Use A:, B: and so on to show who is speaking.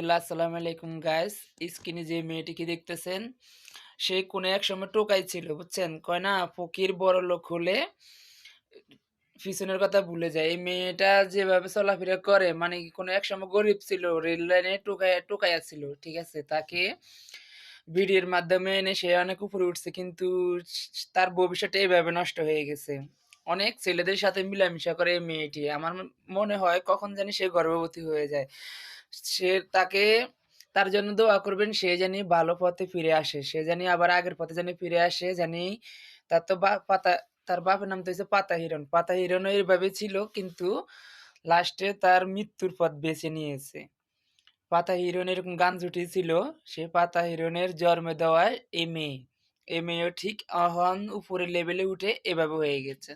A: Hello, আসসালামু আলাইকুম guys. স্ক্রিনে যে মেয়েটিকে দেখতেছেন, সে কোনো এক সময় টোকাই ছিল, বুঝছেন? কয় না ফকির বড়লোক হলে পিছনের কথা ভুলে যায়। এই মেয়েটা যেভাবে চলাফেরা করে মানে কি কোনো এক সময় গরিব ছিল, রেল লাইনে টোকাইয়া ছিল। ঠিক আছে? তাকে ভিডিওর মাধ্যমে এনে সে অনেক উপরে উঠছে কিন্তু তার ভবিষ্যৎটা এভাবে নষ্ট হয়ে গেছে। অনেক ছেলেদের সাথে মিলামিশা করে এই মেয়েটি। আমার মনে হয় কখন জানি সে গর্ভবতী হয়ে যায়। সে তাকে তার জন্য দোয়া করবেন সে জানি ভালো পথে ফিরে আসে। সে জানি আবার আগের পথে জানি ফিরে আসে, জানি তার তো তার বাপের নাম তো হইছে পাতা হিরণ। পাতা হিরণও এভাবে ছিল কিন্তু লাস্টে তার মৃত্যুর পথ বেছে নিয়েছে। পাতা হিরণ এরকম গান জুটিয়েছিল, সে পাতা হিরণের জন্মে দেওয়ায় এই মেয়ে। এই মেয়েও ঠিক অহন উপরের লেভেলে উঠে এভাবে হয়ে গেছে।